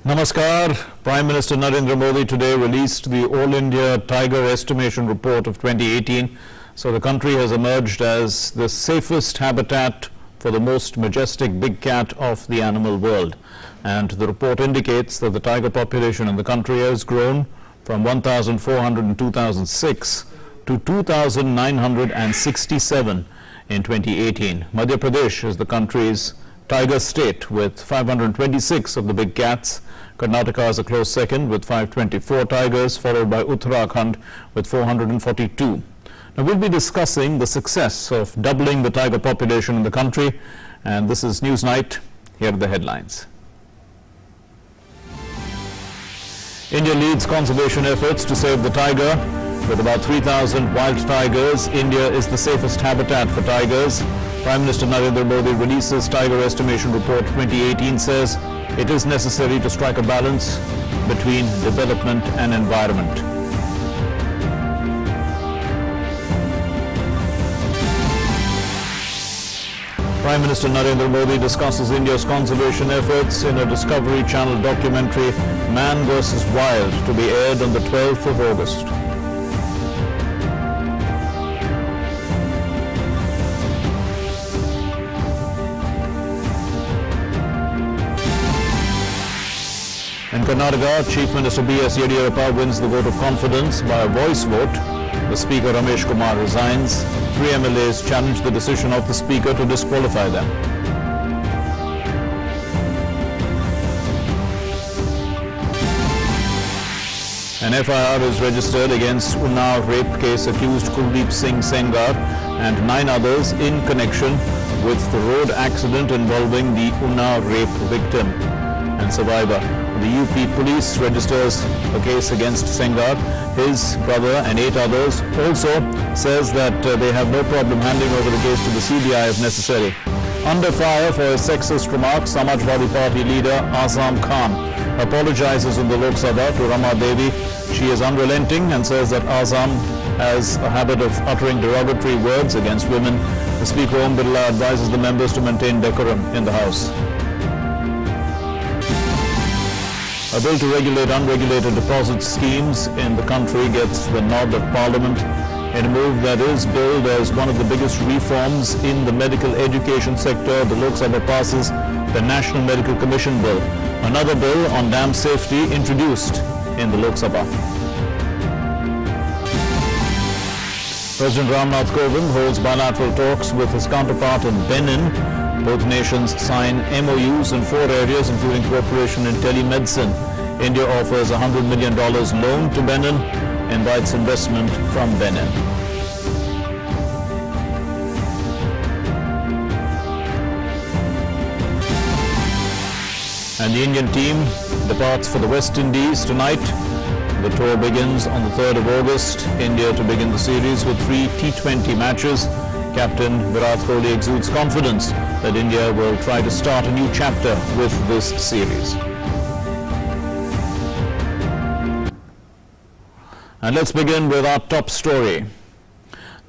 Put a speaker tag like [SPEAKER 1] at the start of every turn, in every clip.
[SPEAKER 1] Namaskar. Prime Minister Narendra Modi today released the All India Tiger Estimation Report of 2018. So the country has emerged as the safest habitat for the most majestic big cat of the animal world. And the report indicates that the tiger population in the country has grown from 1,400 in 2006 to 2,967 in 2018. Madhya Pradesh is the country's tiger state with 526 of the big cats. Karnataka is a close second with 524 tigers, followed by Uttarakhand with 442. Now we'll be discussing the success of doubling the tiger population in the country, and this is Newsnight. Here are the headlines. India leads conservation efforts to save the tiger. With about 3,000 wild tigers, India is the safest habitat for tigers. Prime Minister Narendra Modi releases Tiger Estimation Report 2018 says it is necessary to strike a balance between development and environment. Prime Minister Narendra Modi discusses India's conservation efforts in a Discovery Channel documentary, Man vs. Wild, to be aired on the 12th of August. In Karnataka, Chief Minister B.S. Yediyurappa wins the vote of confidence by a voice vote. The Speaker Ramesh Kumar resigns. 3 MLAs challenge the decision of the Speaker to disqualify them. An FIR is registered against Unnao rape case accused Kuldeep Singh Sengar and 9 others in connection with the road accident involving the Unnao rape victim and survivor. The UP police registers a case against Sengar, his brother and 8 others. Also says that they have no problem handing over the case to the CBI if necessary. Under fire for his sexist remarks, Samajwadi Party leader Azam Khan apologizes in the Lok Sabha to Rama Devi. She is unrelenting and says that Azam has a habit of uttering derogatory words against women. The Speaker Om Birla advises the members to maintain decorum in the House. A bill to regulate unregulated deposit schemes in the country gets the nod of Parliament in a move that is billed as one of the biggest reforms in the medical education sector. The Lok Sabha passes the National Medical Commission Bill, another bill on dam safety introduced in the Lok Sabha. President Ramnath Kovind holds bilateral talks with his counterpart in Benin. Both nations sign MOUs in 4 areas, including cooperation in telemedicine. India offers $100 million loan to Benin, invites investment from Benin. And the Indian team departs for the West Indies tonight. The tour begins on the 3rd of August. India to begin the series with 3 T20 matches. Captain Virat Kohli exudes confidence that India will try to start a new chapter with this series. And let's begin with our top story.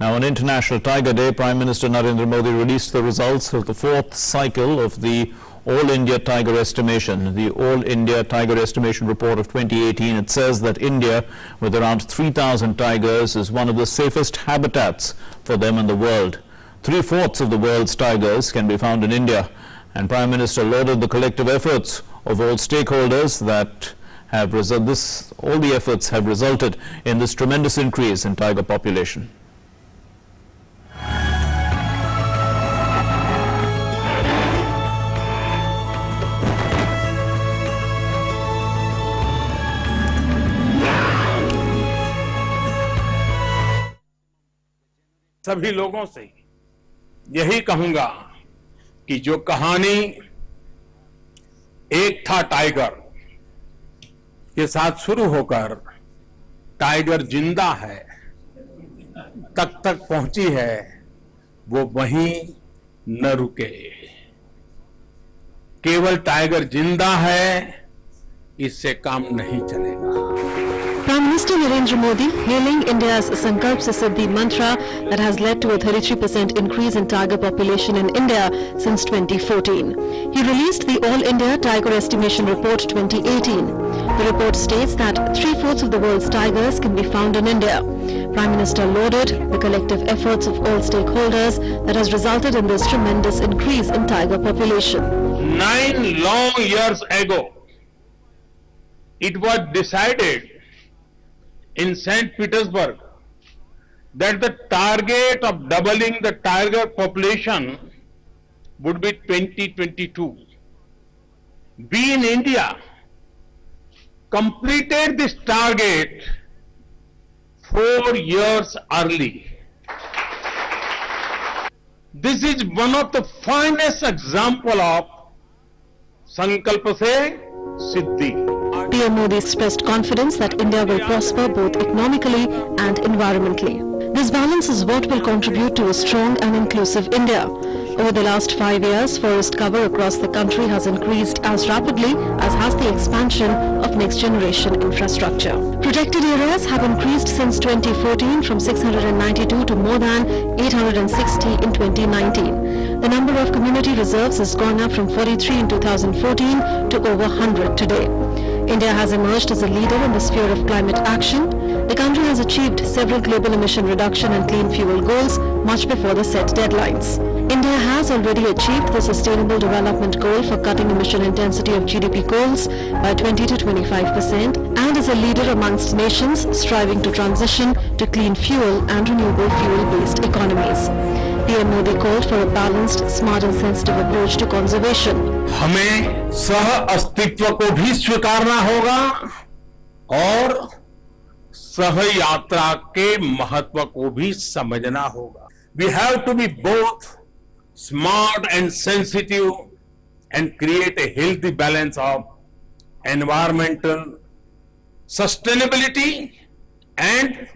[SPEAKER 1] Now, on International Tiger Day, Prime Minister Narendra Modi released the results of the 4th cycle of the All India Tiger Estimation, the All India Tiger Estimation Report of 2018. It says that India, with around 3,000 tigers, is one of the safest habitats for them in the world. 3/4 of the world's tigers can be found in India, and Prime Minister lauded the collective efforts of all stakeholders that have all the efforts have resulted in this tremendous increase in tiger population.
[SPEAKER 2] सभी लोगों से यही कहूंगा कि जो कहानी एक था टाइगर के साथ शुरू होकर टाइगर जिंदा है तक पहुंची है, वो वहीं न रुके। केवल टाइगर जिंदा है इससे काम नहीं चलेगा।
[SPEAKER 3] Prime Minister Narendra Modi hailing India's Sankalp Se Siddhi mantra that has led to a 33% increase in tiger population in India since 2014. He released the All India Tiger Estimation Report 2018. The report states that 3/4 of the world's tigers can be found in India. Prime Minister lauded the collective efforts of all stakeholders that has resulted in this tremendous increase in tiger population.
[SPEAKER 2] 9 long years ago, it was decided in St. Petersburg that the target of doubling the tiger population would be 2022. We in India completed this target 4 years early. This is one of the finest example of Sankalp Se Siddhi.
[SPEAKER 3] PM Modi expressed confidence that India will prosper both economically and environmentally. This balance is what will contribute to a strong and inclusive India. Over the last 5 years, forest cover across the country has increased as rapidly as has the expansion of next-generation infrastructure. Protected areas have increased since 2014 from 692 to more than 860 in 2019. The number of community reserves has gone up from 43 in 2014 to over 100 today. India has emerged as a leader in the sphere of climate action. The country has achieved several global emission reduction and clean fuel goals much before the set deadlines. India has already achieved the Sustainable Development Goal for cutting emission intensity of GDP goals by 20 to 25% and is a leader amongst nations striving to transition to clean fuel and renewable fuel-based economies. PM Modi called for a balanced, smart and sensitive approach to conservation.
[SPEAKER 2] हमें सह अस्तित्व को भी स्वीकारना होगा और सह यात्रा के महत्व को भी समझना होगा. We have to be both smart and sensitive and create a healthy balance of environmental sustainability and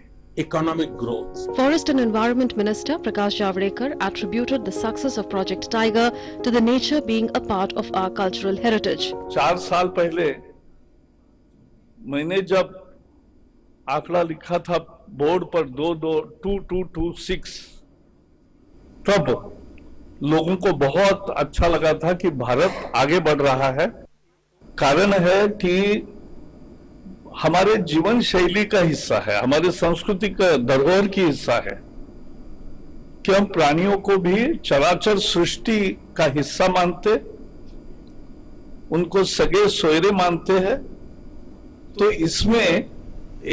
[SPEAKER 2] economic growth.
[SPEAKER 3] Forest and Environment Minister Prakash Javadekar attributed the success of Project Tiger to the nature being a part of our cultural heritage.
[SPEAKER 4] 4 साल पहले मैंने जब आंकड़ा लिखा था board पर 2226, तब लोगों को बहुत अच्छा लगा था कि भारत आगे बढ़ रहा है. कारण है कि हमारे जीवन शैली का हिस्सा है, हमारे संस्कृति का धरोहर की हिस्सा है कि हम प्राणियों को भी चराचर सृष्टि का हिस्सा मानते, उनको सगे सोयरे मानते हैं. तो इसमें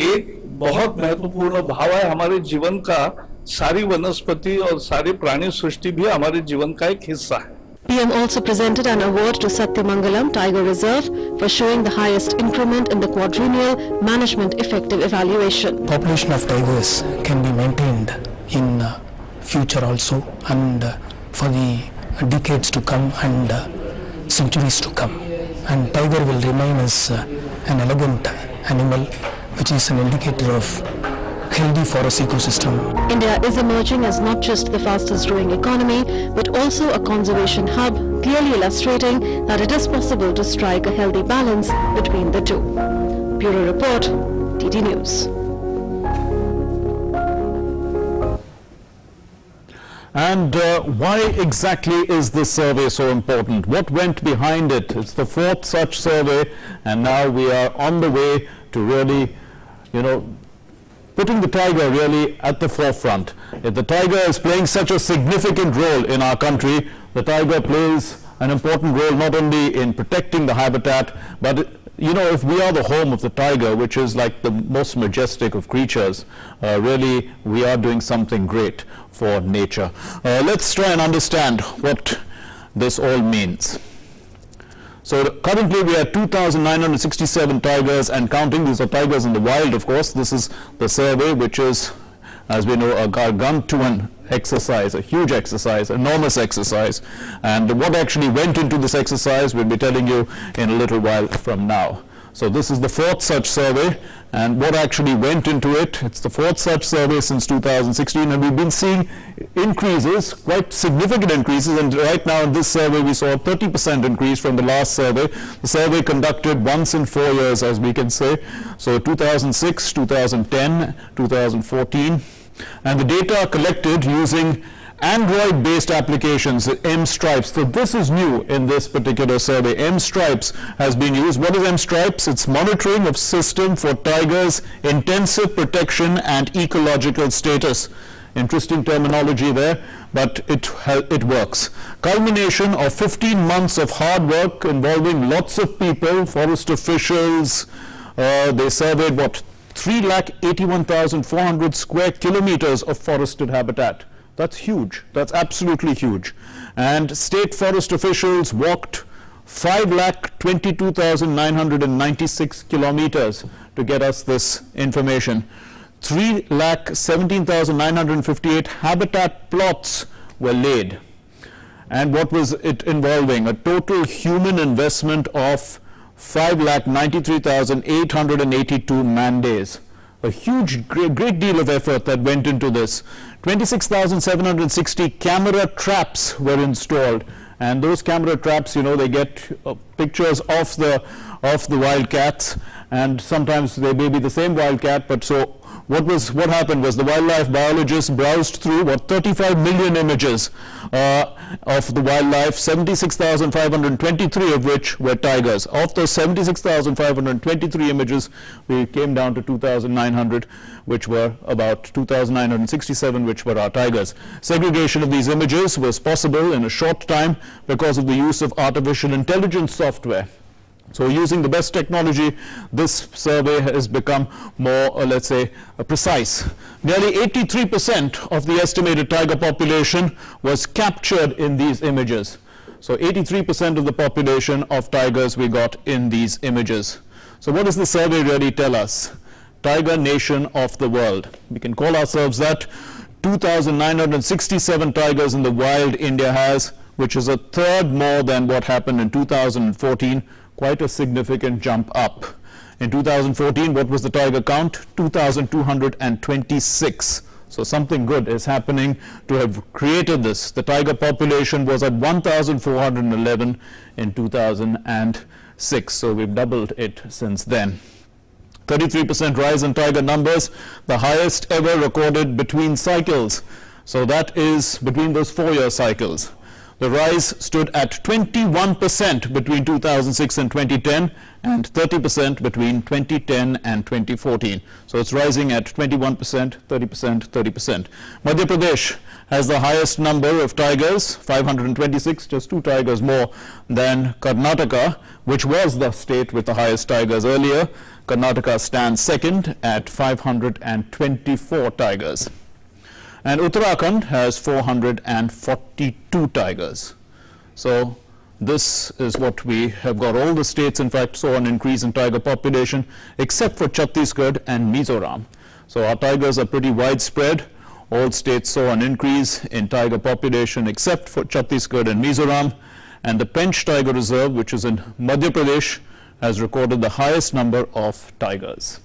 [SPEAKER 4] एक बहुत महत्वपूर्ण भाव है हमारे जीवन का. सारी वनस्पति और सारी प्राणी सृष्टि भी हमारे जीवन का एक हिस्सा है.
[SPEAKER 3] PM also presented an award to Satyamangalam Tiger Reserve for showing the highest increment in the quadrennial management effective evaluation.
[SPEAKER 5] Population of tigers can be maintained in future also and for the decades to come and centuries to come, and tiger will remain as an elegant animal which is an indicator of healthy forest ecosystem.
[SPEAKER 3] India is emerging as not just the fastest growing economy but also a conservation hub, clearly illustrating that it is possible to strike a healthy balance between the two. Bureau Report, TT News.
[SPEAKER 1] And why exactly is this survey so important? What went behind it? It's the 4th such survey, and now we are on the way to really, putting the tiger really at the forefront. If the tiger is playing such a significant role in our country, the tiger plays an important role not only in protecting the habitat, but if we are the home of the tiger, which is like the most majestic of creatures, really we are doing something great for nature. Let's try and understand what this all means. So currently we are 2,967 tigers and counting. These are tigers in the wild, of course. This is the survey, which is, as we know, a gun to an exercise, a huge exercise, enormous exercise. And what actually went into this exercise we'll be telling you in a little while from now. So this is the fourth such survey, and what actually went into it, it's the fourth such survey since 2016, and we've been seeing increases, quite significant increases, and right now in this survey we saw a 30% increase from the last survey. The survey conducted once in 4 years, as we can say, so 2006, 2010, 2014, and the data are collected using Android-based applications, M-Stripes. So this is new in this particular survey. M-Stripes has been used. What is M-Stripes? It's monitoring of system for tigers' intensive protection and ecological status. Interesting terminology there, but it works. Culmination of 15 months of hard work involving lots of people, forest officials. They surveyed 381,400 square kilometers of forested habitat. That's huge. That's absolutely huge. And state forest officials walked 5,22,996 kilometers to get us this information. 3,17,958 habitat plots were laid. And what was it involving? A total human investment of 5,93,882 man-days. A huge, great deal of effort that went into this. 26,760 camera traps were installed, and those camera traps, you know, they get pictures of the wildcats, and sometimes they may be the same wildcat, but so what happened was the wildlife biologists browsed through 35 million images of the wildlife, 76,523 of which were tigers. Of those 76,523 images, we came down to 2,900, which were about 2,967, which were our tigers. Segregation of these images was possible in a short time because of the use of artificial intelligence software. So using the best technology, this survey has become more, let's say, precise. Nearly 83% of the estimated tiger population was captured in these images. So 83% of the population of tigers we got in these images. So what does the survey really tell us? Tiger nation of the world. We can call ourselves that. 2,967 tigers in the wild India has, which is a third more than what happened in 2014. Quite a significant jump up. In 2014, what was the tiger count? 2,226. So something good is happening to have created this. The tiger population was at 1,411 in 2006. So we've doubled it since then. 33% rise in tiger numbers, the highest ever recorded between cycles. So that is between those 4-year cycles. The rise stood at 21% between 2006 and 2010 and 30% between 2010 and 2014. So it's rising at 21%, 30%, 30%. Madhya Pradesh has the highest number of tigers, 526, just 2 tigers more than Karnataka, which was the state with the highest tigers earlier. Karnataka stands second at 524 tigers. And Uttarakhand has 442 tigers. So this is what we have got. All the states, in fact, saw an increase in tiger population, except for Chhattisgarh and Mizoram. So our tigers are pretty widespread. All states saw an increase in tiger population, except for Chhattisgarh and Mizoram. And the Pench Tiger Reserve, which is in Madhya Pradesh, has recorded the highest number of tigers.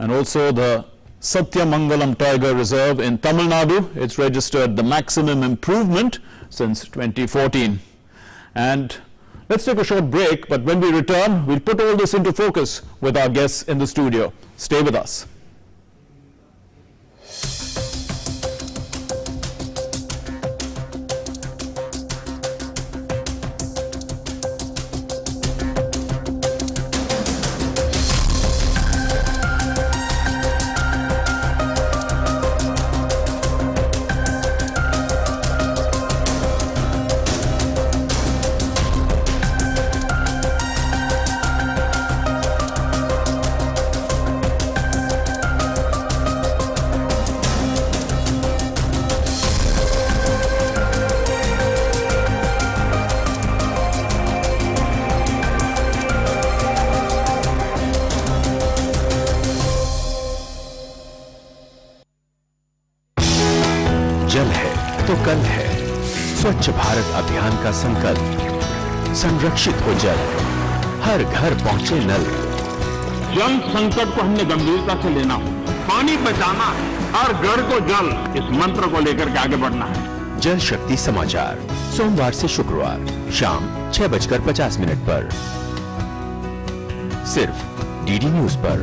[SPEAKER 1] And also the Satyamangalam Tiger Reserve in Tamil Nadu, it's registered the maximum improvement since 2014. And let's take a short break, but when we return, we'll put all this into focus with our guests in the studio. Stay with us.
[SPEAKER 6] जल है तो कल है। स्वच्छ भारत अभियान का संकल्प संरक्षित हो जल, हर घर पहुंचे नल।
[SPEAKER 2] जल संकट को हमने गंभीरता से लेना होगा। पानी बचाना है, हर घर को जल, इस मंत्र को लेकर के आगे बढ़ना है।
[SPEAKER 6] जल शक्ति समाचार सोमवार से शुक्रवार शाम 6:50 पर सिर्फ डीडी न्यूज पर।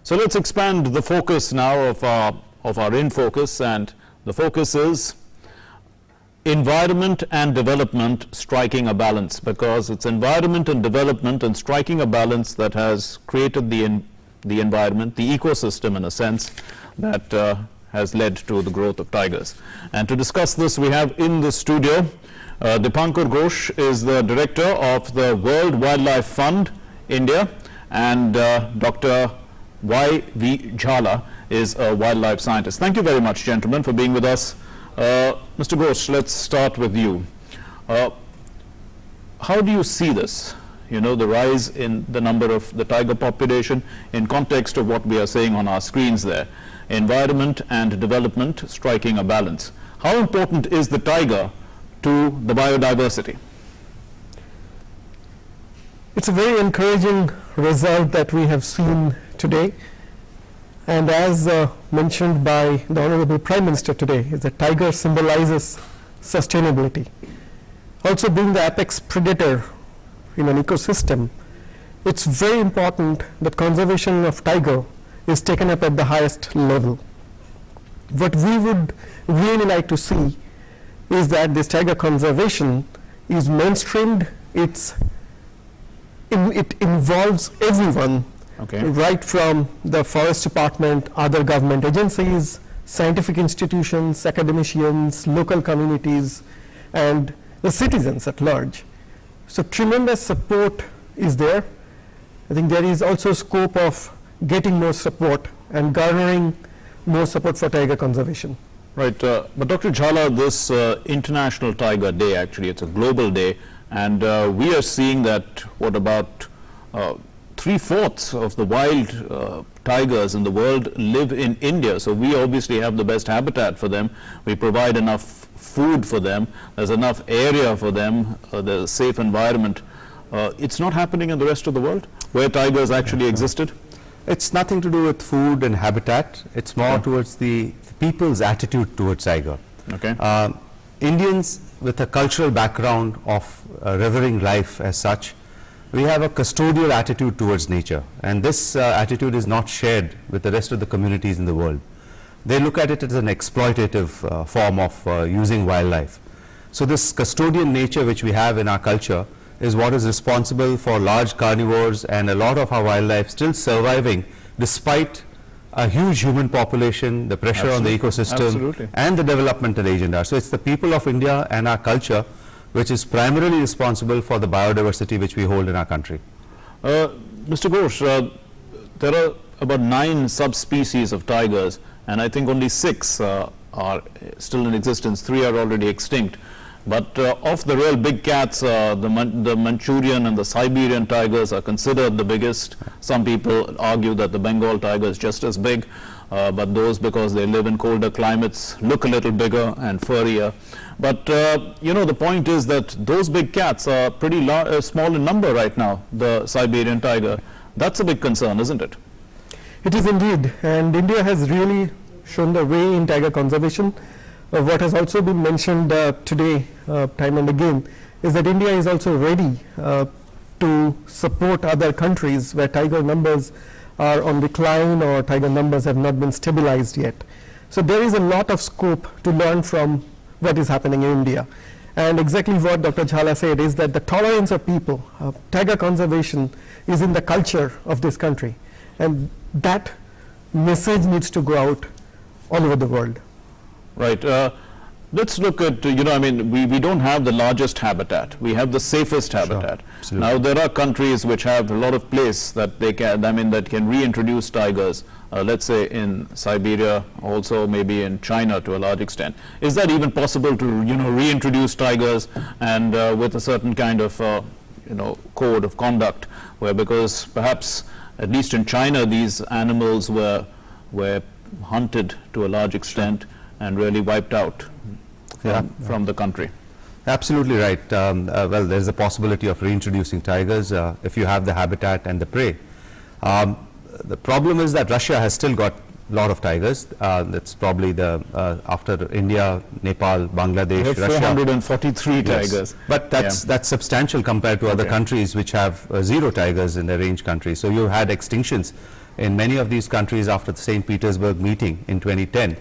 [SPEAKER 1] So let's expand the focus now of our in focus, and the focus is environment and development striking a balance, because it's environment and development and striking a balance that has created the environment, the ecosystem in a sense, that has led to the growth of tigers. And to discuss this, we have in the studio Dipankar Ghosh is the director of the World Wildlife Fund India, and Dr. Y.V. Jhala is a wildlife scientist. Thank you very much, gentlemen, for being with us. Mr. Ghosh, let's start with you. How do you see this? You know, the rise in the number of the tiger population in context of what we are saying on our screens there. Environment and development striking a balance. How important is the tiger to the biodiversity?
[SPEAKER 7] It's a very encouraging result that we have seen today, and as mentioned by the Honorable Prime Minister today, is that tiger symbolizes sustainability. Also, being the apex predator in an ecosystem, it's very important that conservation of tiger is taken up at the highest level. What we would really like to see is that this tiger conservation is mainstreamed. It involves everyone,
[SPEAKER 1] Okay.
[SPEAKER 7] right from the forest department, other government agencies, scientific institutions, academicians, local communities, and the citizens at large. So tremendous support is there. I think there is also scope of getting more support and garnering more support for tiger conservation.
[SPEAKER 1] Right, but Dr. Jhala, this International Tiger Day, actually it's a global day, and we are seeing that what about 3/4 of the wild tigers in the world live in India. So we obviously have the best habitat for them. We provide enough food for them. There's enough area for them. There's a safe environment. It's not happening in the rest of the world where tigers actually existed.
[SPEAKER 8] It's nothing to do with food and habitat. It's more towards the people's attitude towards tiger.
[SPEAKER 1] Okay.
[SPEAKER 8] Indians with a cultural background of revering life as such, we have a custodial attitude towards nature, and this attitude is not shared with the rest of the communities in the world. They look at it as an exploitative form of using wildlife. So this custodian nature which we have in our culture is what is responsible for large carnivores and a lot of our wildlife still surviving despite a huge human population, the pressure on the ecosystem,
[SPEAKER 1] Absolutely.
[SPEAKER 8] and the developmental agenda. So it's the people of India and our culture which is primarily responsible for the biodiversity which we hold in our country.
[SPEAKER 1] Mr. Ghosh, there are about 9 subspecies of tigers, and I think only 6 are still in existence. 3 are already extinct. But of the real big cats, the Manchurian and the Siberian tigers are considered the biggest. Some people argue that the Bengal tiger is just as big, but those, because they live in colder climates, look a little bigger and furrier. But you know, the point is that those big cats are pretty small in number right now, the Siberian tiger. That's a big concern, isn't it?
[SPEAKER 7] It is indeed, and India has really shown the way in tiger conservation. What has also been mentioned today time and again is that India is also ready to support other countries where tiger numbers are on decline or tiger numbers have not been stabilized yet. So there is a lot of scope to learn from what is happening in India. And exactly what Dr. Jhala said is that the tolerance of people, tiger conservation is in the culture of this country. And that message needs to go out all over the world.
[SPEAKER 1] Right. Let's look at, I mean, we don't have the largest habitat. We have the safest habitat.
[SPEAKER 8] absolutely.
[SPEAKER 1] Now, there are countries which have a lot of place that they can, that can reintroduce tigers, let's say in Siberia, also maybe in China to a large extent. Is that even possible to, reintroduce tigers and with a certain kind of, code of conduct, where because perhaps, at least in China, these animals were hunted to a large extent and really wiped out from the country.
[SPEAKER 8] Absolutely right. Well, there's a possibility of reintroducing tigers if you have the habitat and the prey. The problem is that Russia has still got a lot of tigers. That's probably the after India, Nepal, Bangladesh,
[SPEAKER 1] We have
[SPEAKER 8] Russia.
[SPEAKER 1] 443
[SPEAKER 8] Yes.
[SPEAKER 1] tigers.
[SPEAKER 8] But that's substantial compared to other
[SPEAKER 1] Okay.
[SPEAKER 8] countries which have 0 tigers in their range countries. So you had extinctions in many of these countries after the St. Petersburg meeting in 2010.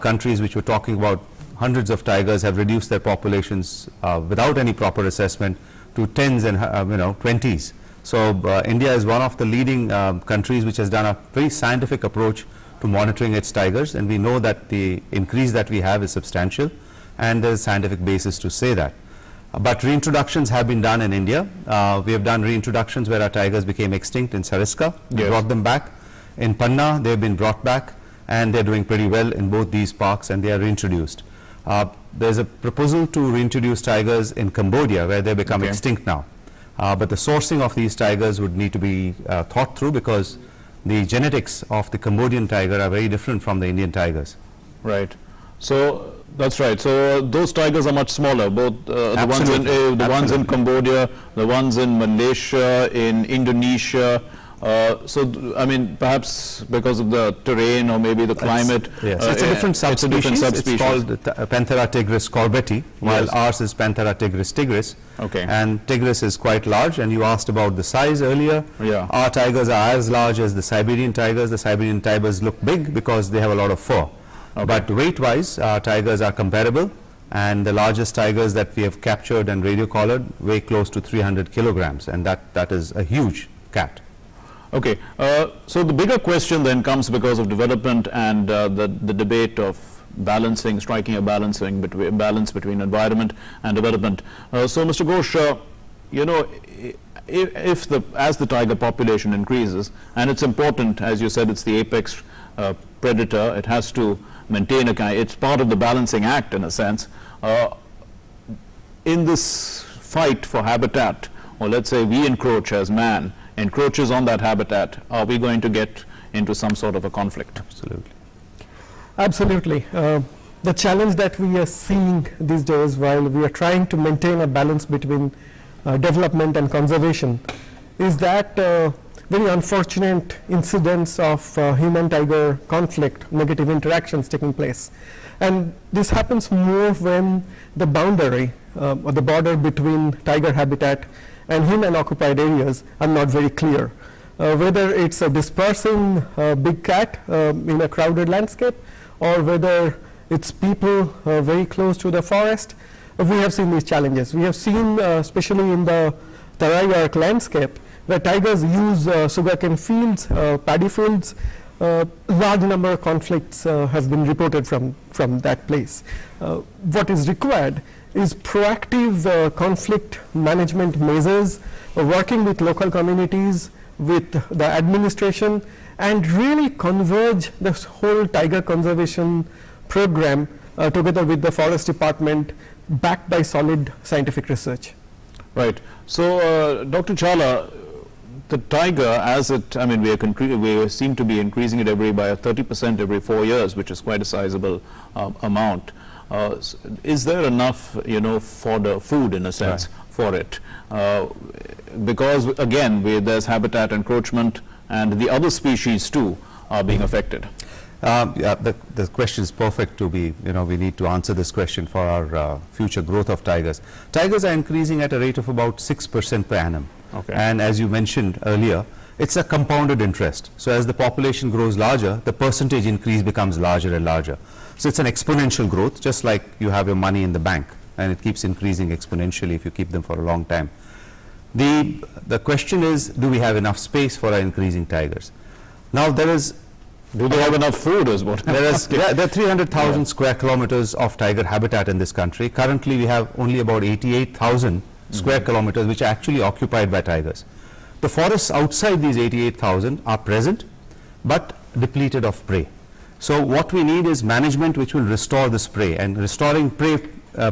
[SPEAKER 8] Countries which were talking about hundreds of tigers have reduced their populations without any proper assessment to tens and 20s. So India is one of the leading countries which has done a very scientific approach to monitoring its tigers, and we know that the increase that we have is substantial, and there is scientific basis to say that. But reintroductions have been done in India. We have done reintroductions where our tigers became extinct in Sariska. We
[SPEAKER 1] Yes.
[SPEAKER 8] brought them back. In Panna, they have been brought back, and they're doing pretty well in both these parks, and they are reintroduced. There's a proposal to reintroduce tigers in Cambodia, where they become
[SPEAKER 1] Okay.
[SPEAKER 8] extinct now. But the sourcing of these tigers would need to be thought through, because the genetics of the Cambodian tiger are very different from the Indian tigers.
[SPEAKER 1] Right. So that's right. So those tigers are much smaller. Both the ones in
[SPEAKER 8] Absolutely.
[SPEAKER 1] the ones in
[SPEAKER 8] Absolutely.
[SPEAKER 1] Cambodia, the ones in Malaysia, in Indonesia. I mean, perhaps because of the terrain or maybe the climate.
[SPEAKER 8] Yes, it's a different
[SPEAKER 1] It's a
[SPEAKER 8] subspecies.
[SPEAKER 1] different subspecies.
[SPEAKER 8] It's called Panthera tigris corbeti, while
[SPEAKER 1] Yes.
[SPEAKER 8] ours is Panthera tigris tigris.
[SPEAKER 1] Okay.
[SPEAKER 8] And tigris is quite large, and you asked about the size earlier.
[SPEAKER 1] Yeah.
[SPEAKER 8] Our tigers are as large as the Siberian tigers. The Siberian tigers look big because they have a lot of fur.
[SPEAKER 1] Okay.
[SPEAKER 8] But weight-wise, our tigers are comparable, and the largest tigers that we have captured and radio-collared weigh close to 300 kilograms, and that is a huge cat.
[SPEAKER 1] Okay, so the bigger question then comes because of development and the debate of striking a balance between environment and development. So, Mr. Ghosh, as the tiger population increases, and it's important, as you said, it's the apex predator, it has to maintain it's part of the balancing act in a sense. In this fight for habitat, or let's say we encroach as man, encroaches on that habitat, are we going to get into some sort of a conflict?
[SPEAKER 8] Absolutely.
[SPEAKER 7] Absolutely. The challenge that we are seeing these days, while we are trying to maintain a balance between development and conservation, is that very unfortunate incidents of human-tiger conflict, negative interactions taking place. And this happens more when the boundary or the border between tiger habitat and human-occupied areas are not very clear. Whether it's a dispersing big cat in a crowded landscape, or whether it's people very close to the forest, we have seen these challenges. We have seen, especially in the Tarai Arc landscape, where tigers use sugarcane fields, paddy fields. Large number of conflicts have been reported from that place. What is required is proactive conflict management measures, working with local communities, with the administration, and really converge this whole tiger conservation program together with the forest department, backed by solid scientific research.
[SPEAKER 1] Right. So, Dr. Jhala, the tiger, we seem to be increasing it by 30% every 4 years, which is quite a sizable amount. Is there enough, fodder, food in a sense, for it? Because again, there's habitat encroachment, and the other species too are being affected.
[SPEAKER 8] The question is perfect to be, we need to answer this question for our future growth of tigers. Tigers are increasing at a rate of about 6% per annum.
[SPEAKER 1] Okay.
[SPEAKER 8] And as you mentioned earlier, it's a compounded interest. So as the population grows larger, the percentage increase becomes larger and larger. So it's an exponential growth, just like you have your money in the bank. and it keeps increasing exponentially if you keep them for a long time. The question is, do we have enough space for our increasing tigers? Now there is
[SPEAKER 1] Do they have enough food is what I'm
[SPEAKER 8] there
[SPEAKER 1] asking.
[SPEAKER 8] are 300,000 square kilometers of tiger habitat in this country. Currently we have only about 88,000 square kilometers which are actually occupied by tigers. The forests outside these 88,000 are present but depleted of prey. So what we need is management which will restore this prey, and restoring prey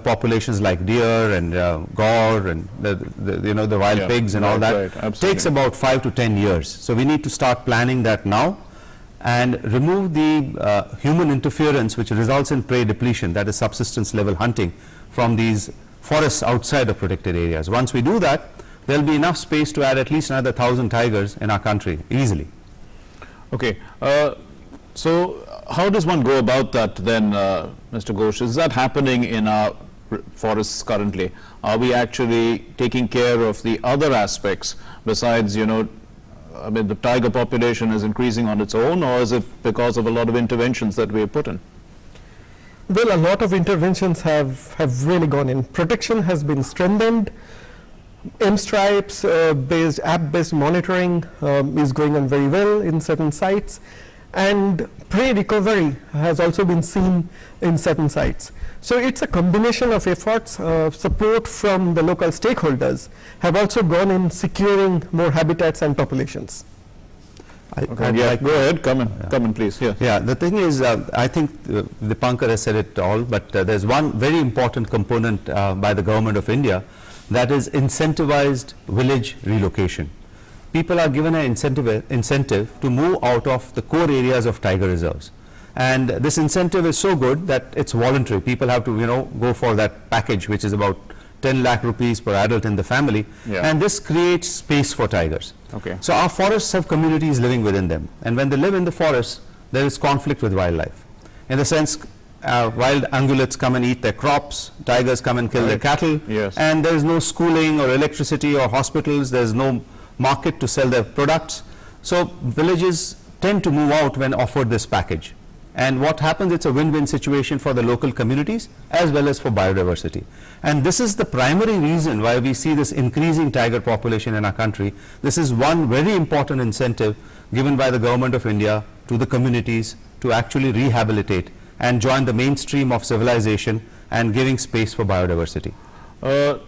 [SPEAKER 8] populations like deer and gaur and the wild
[SPEAKER 1] Yeah,
[SPEAKER 8] pigs and all
[SPEAKER 1] right,
[SPEAKER 8] that
[SPEAKER 1] right, absolutely.
[SPEAKER 8] takes about 5 to 10 years. So we need to start planning that now and remove the human interference which results in prey depletion, that is subsistence level hunting, from these forests outside of protected areas. Once we do that, there will be enough space to add at least another 1,000 tigers in our country easily.
[SPEAKER 1] Okay, so how does one go about that then, Mr. Ghosh? Is that happening in our forests currently? Are we actually taking care of the other aspects besides, I mean, the tiger population is increasing on its own, or is it because of a lot of interventions that we have put in?
[SPEAKER 7] Well, a lot of interventions have really gone in. Protection has been strengthened. M-Stripes based app-based monitoring is going on very well in certain sites, and prey recovery has also been seen in certain sites. So it's a combination of efforts. Support from the local stakeholders have also gone in securing more habitats and populations.
[SPEAKER 1] Yeah, go ahead, come in please. Yeah.
[SPEAKER 8] Yeah, the thing is, I think Dipankar has said it all, but there's one very important component by the Government of India, that is incentivized village relocation. People are given an incentive to move out of the core areas of tiger reserves. And this incentive is so good that it's voluntary. People have to, go for that package, which is about 10 lakh rupees per adult in the family.
[SPEAKER 1] Yeah.
[SPEAKER 8] And this creates space for tigers.
[SPEAKER 1] Okay.
[SPEAKER 8] So our forests have communities living within them. And when they live in the forest, there is conflict with wildlife. In the sense, wild ungulates come and eat their crops, tigers come and kill their cattle,
[SPEAKER 1] Yes.
[SPEAKER 8] and there is no schooling or electricity or hospitals, there is no market to sell their products. So villages tend to move out when offered this package. And what happens, it's a win-win situation for the local communities as well as for biodiversity. And this is the primary reason why we see this increasing tiger population in our country. This is one very important incentive given by the Government of India to the communities to actually rehabilitate and join the mainstream of civilization and giving space for biodiversity.
[SPEAKER 1] Mr.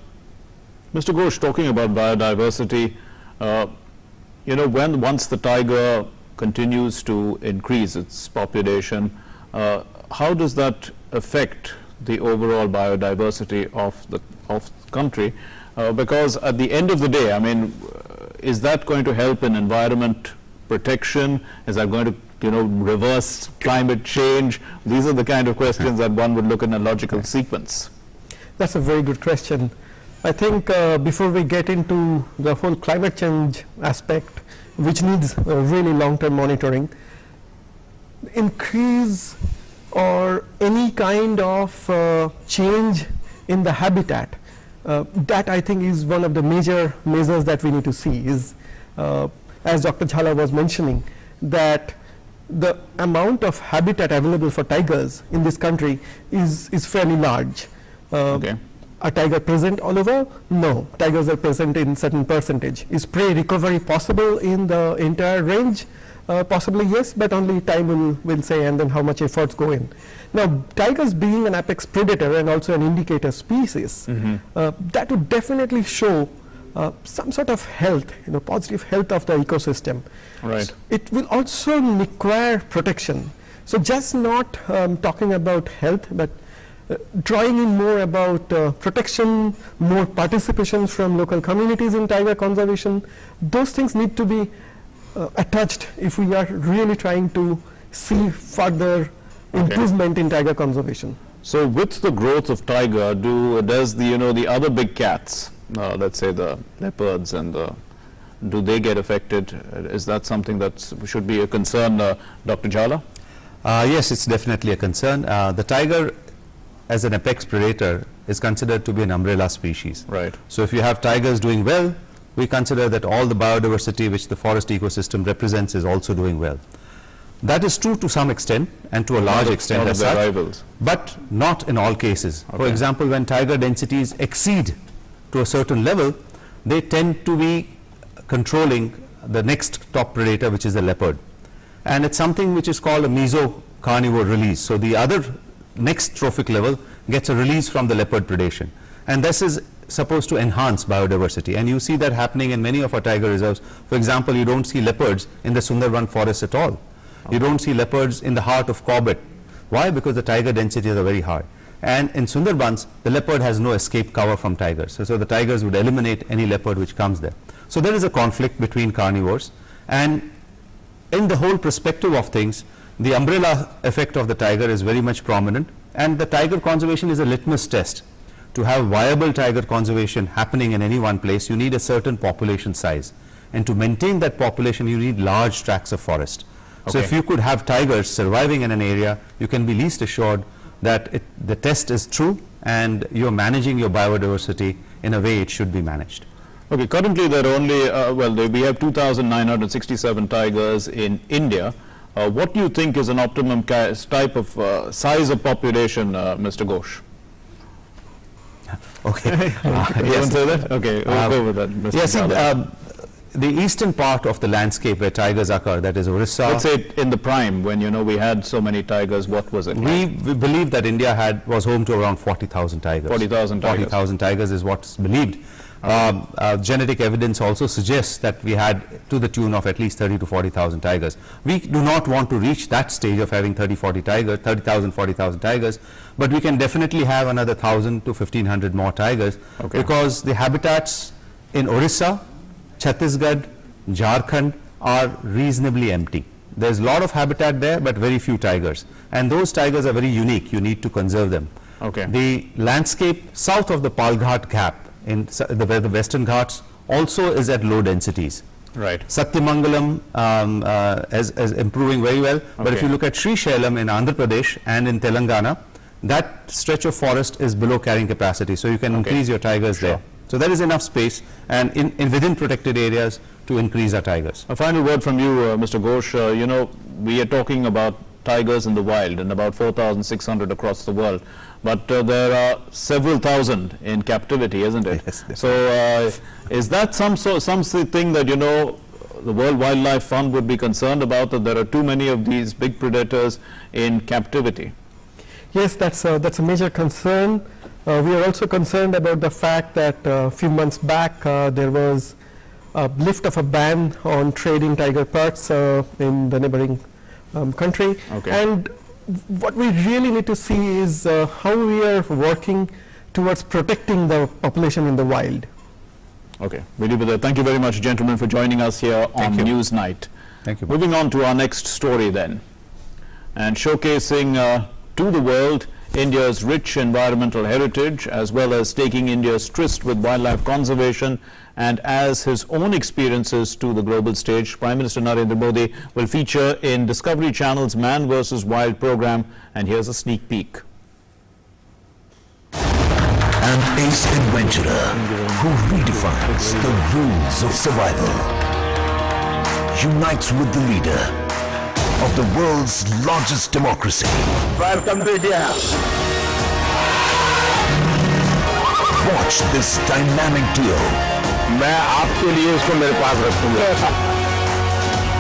[SPEAKER 1] Ghosh, talking about biodiversity, once the tiger continues to increase its population, how does that affect the overall biodiversity of the country? Because at the end of the day, I mean, is that going to help in environment protection? Is that going to reverse climate change? These are the kind of questions that one would look in a logical sequence.
[SPEAKER 7] That's a very good question. I think before we get into the whole climate change aspect, which needs really long-term monitoring, increase or any kind of change in the habitat, that I think is one of the major measures that we need to see is, as Dr. Jhala was mentioning, that the amount of habitat available for tigers in this country is fairly large.
[SPEAKER 1] Okay.
[SPEAKER 7] Are tiger present all over? No, tigers are present in certain percentage. Is prey recovery possible in the entire range? Possibly yes, but only time will say, and then how much efforts go in. Now, tigers being an apex predator and also an indicator species, that would definitely show some sort of health, positive health of the ecosystem.
[SPEAKER 1] Right.
[SPEAKER 7] It will also require protection. So just not talking about health, but drawing in more about protection, more participation from local communities in tiger conservation. Those things need to be attached if we are really trying to see further improvement in tiger conservation.
[SPEAKER 1] So with the growth of tiger, does the other big cats, let's say the leopards, and do they get affected? Is that something that should be a concern, Dr. Jhala?
[SPEAKER 8] Yes, it's definitely a concern. The tiger as an apex predator is considered to be an umbrella species.
[SPEAKER 1] Right.
[SPEAKER 8] So if you have tigers doing well, we consider that all the biodiversity which the forest ecosystem represents is also doing well. That is true to some extent and to a large extent
[SPEAKER 1] Not
[SPEAKER 8] as
[SPEAKER 1] of their
[SPEAKER 8] such,
[SPEAKER 1] rivals.
[SPEAKER 8] but not in all cases. For
[SPEAKER 1] Okay.
[SPEAKER 8] example, when tiger densities exceed to a certain level, they tend to be controlling the next top predator, which is the leopard. And it's something which is called a mesocarnivore release. So the other next trophic level gets a release from the leopard predation. And this is supposed to enhance biodiversity. And you see that happening in many of our tiger reserves. For example, you don't see leopards in the Sundarban forest at all. You don't see leopards in the heart of Corbett. Why? Because the tiger densities are very high. And in Sundarbans, the leopard has no escape cover from tigers. So the tigers would eliminate any leopard which comes there. So there is a conflict between carnivores. And in the whole perspective of things, the umbrella effect of the tiger is very much prominent. And the tiger conservation is a litmus test. To have viable tiger conservation happening in any one place, you need a certain population size. And to maintain that population, you need large tracts of forest. So
[SPEAKER 1] Okay.
[SPEAKER 8] if you could have tigers surviving in an area, you can be least assured that the test is true and you're managing your biodiversity in a way it should be managed.
[SPEAKER 1] Okay, currently there are only, we have 2,967 tigers in India. What do you think is an optimum type of size of population, Mr. Ghosh?
[SPEAKER 8] Okay.
[SPEAKER 1] You
[SPEAKER 8] Yes.
[SPEAKER 1] want to say that? Okay, we'll go with that, Mr.
[SPEAKER 8] Yes,
[SPEAKER 1] Yadav.
[SPEAKER 8] the eastern part of the landscape where tigers occur, that is Orissa.
[SPEAKER 1] Let's say in the prime, when we had so many tigers, what was it?
[SPEAKER 8] We believe that India was home to around 40,000 tigers.
[SPEAKER 1] 40,000 tigers.
[SPEAKER 8] 40,000 tigers is what's believed. Genetic evidence also suggests that we had to the tune of at least 30 to 40,000 tigers. We do not want to reach that stage of having 30,000, 40,000 tigers, but we can definitely have another 1,000 to 1,500 more tigers,
[SPEAKER 1] Okay.
[SPEAKER 8] because the habitats in Orissa, Chhattisgarh, Jharkhand are reasonably empty. There's a lot of habitat there, but very few tigers. And those tigers are very unique. You need to conserve them.
[SPEAKER 1] Okay.
[SPEAKER 8] The landscape south of the Palghat Gap, where the Western Ghats, also is at low densities.
[SPEAKER 1] Right.
[SPEAKER 8] Satyamangalam is improving very well. But if
[SPEAKER 1] Okay.
[SPEAKER 8] you look at Sri Shailam in Andhra Pradesh and in Telangana, that stretch of forest is below carrying capacity. So you can increase your tigers there. So there is enough space and within protected areas to increase our tigers.
[SPEAKER 1] A final word from you, Mr. Ghosh. We are talking about tigers in the wild and about 4,600 across the world. But there are several thousand in captivity, isn't it?
[SPEAKER 8] Yes, definitely.
[SPEAKER 1] So is that something that, the World Wildlife Fund would be concerned about, that there are too many of these big predators in captivity?
[SPEAKER 7] Yes, that's a major concern. We are also concerned about the fact that a few months back there was a lift of a ban on trading tiger parts in the neighboring country.
[SPEAKER 1] Okay.
[SPEAKER 7] And what we really need to see is how we are working towards protecting the population in the wild.
[SPEAKER 1] Okay, we leave it there. Thank you very much, gentlemen, for joining us here on
[SPEAKER 8] you.
[SPEAKER 1] News Night.
[SPEAKER 8] Thank you.
[SPEAKER 1] Moving on to our next story then, and showcasing to the world India's rich environmental heritage, as well as taking India's tryst with wildlife conservation and as his own experiences to the global stage. Prime Minister Narendra Modi will feature in Discovery Channel's Man vs. Wild program, and here's a sneak peek.
[SPEAKER 9] An ace adventurer who redefines the rules of survival unites with the leader of the world's largest democracy.
[SPEAKER 2] Welcome to India.
[SPEAKER 9] Watch this dynamic duo
[SPEAKER 2] मैं आपके लिए इसको मेरे पास रखूंगा.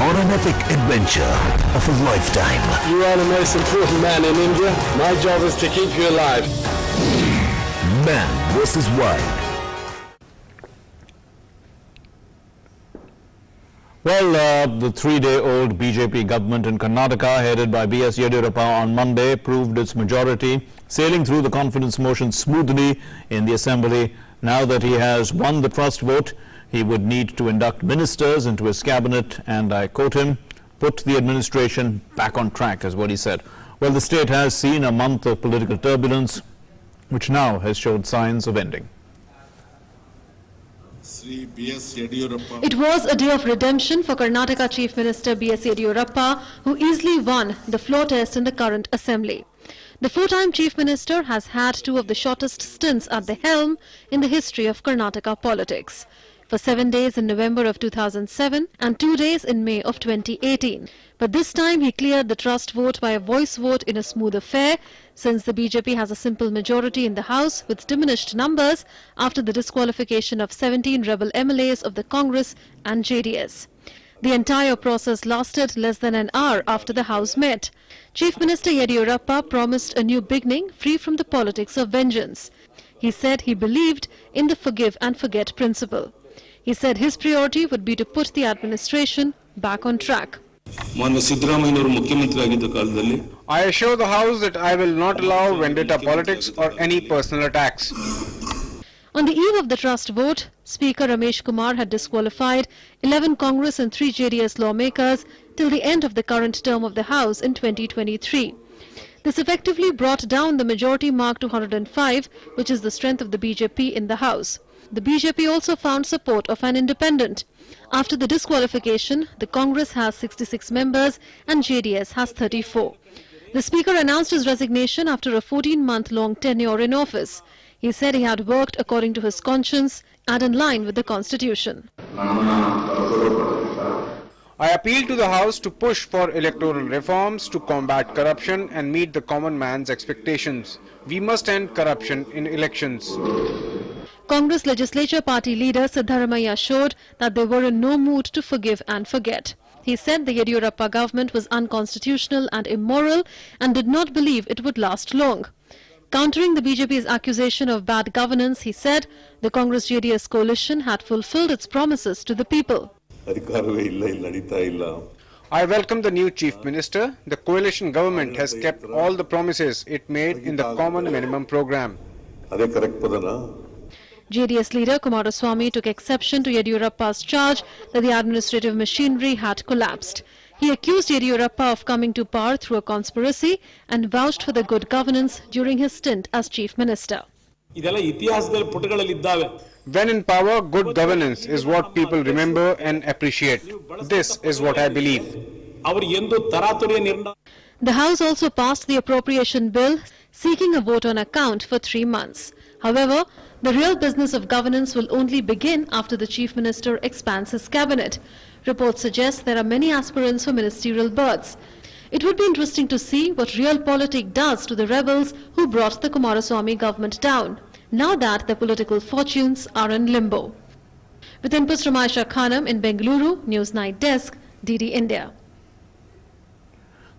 [SPEAKER 9] on an epic adventure of a lifetime.
[SPEAKER 10] You are the most important man in India. My job is to keep you alive.
[SPEAKER 9] Man vs. Wild.
[SPEAKER 1] Well, the three-day-old BJP government in Karnataka, headed by B.S. Yediyurappa on Monday, proved its majority, sailing through the confidence motion smoothly in the assembly. Now that he has won the trust vote, he would need to induct ministers into his cabinet and, I quote him, put the administration back on track, is what he said. Well, the state has seen a month of political turbulence, which now has showed signs of ending.
[SPEAKER 3] It was a day of redemption for Karnataka Chief Minister B.S. Yediyurappa, who easily won the floor test in the current assembly. The four-time Chief Minister has had two of the shortest stints at the helm in the history of Karnataka politics. for 7 days in November of 2007 and 2 days in May of 2018. But this time he cleared the trust vote by a voice vote in a smooth affair, since the BJP has a simple majority in the House with diminished numbers after the disqualification of 17 rebel MLAs of the Congress and JDS. The entire process lasted less than an hour after the House met. Chief Minister Yediyurappa promised a new beginning free from the politics of vengeance. He said he believed in the forgive and forget principle. He said his priority would be to put the administration back on track.
[SPEAKER 11] I
[SPEAKER 10] assure the House that I will not allow vendetta politics or any personal attacks.
[SPEAKER 3] On the eve of the trust vote, Speaker Ramesh Kumar had disqualified 11 Congress and 3 JDS lawmakers till the end of the current term of the House in 2023. This effectively brought down the majority mark to 105, which is the strength of the BJP in the House. The BJP also found support of an independent. After the disqualification, the Congress has 66 members and JDS has 34. The Speaker announced his resignation after a 14-month-long tenure in office. He said he had worked according to his conscience and in line with the Constitution.
[SPEAKER 10] I appeal to the House to push for electoral reforms to combat corruption and meet the common man's expectations. We must end corruption in elections.
[SPEAKER 3] Congress Legislature Party leader Siddharamaiah showed that they were in no mood to forgive and forget. He said the Yediyurappa government was unconstitutional and immoral and did not believe it would last long. Countering the BJP's accusation of bad governance, he said the Congress-JDS coalition had fulfilled its promises to the people.
[SPEAKER 10] I welcome the new Chief Minister. The coalition government has kept all the promises it made in the Common Minimum Program.
[SPEAKER 3] JDS leader Kumaraswamy took exception to Yediyurappa's charge that the administrative machinery had collapsed. He accused Yediyurappa of coming to power through a conspiracy and vouched for the good governance during his stint as Chief Minister.
[SPEAKER 10] When in power, good governance is what people remember and appreciate. This is what I believe.
[SPEAKER 3] The House also passed the appropriation bill seeking a vote on account for 3 months. However, the real business of governance will only begin after the Chief Minister expands his cabinet. Reports suggest there are many aspirants for ministerial berths. It would be interesting to see what realpolitik does to the rebels who brought the Kumaraswamy government down, now that their political fortunes are in limbo. With inputs from Aisha Khanam in Bengaluru, News Night Desk, DD India.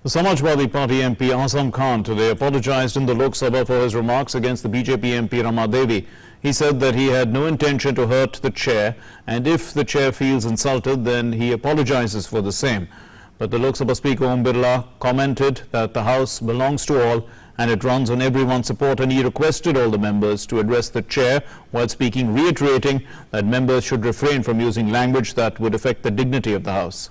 [SPEAKER 1] The Samajwadi Party MP Azam Khan today apologized in the Lok Sabha for his remarks against the BJP MP Rama Devi. He said that he had no intention to hurt the chair, and if the chair feels insulted, then he apologizes for the same. But the Lok Sabha Speaker Om Birla commented that the House belongs to all and it runs on everyone's support, and he requested all the members to address the chair while speaking, reiterating that members should refrain from using language that would affect the dignity of the House.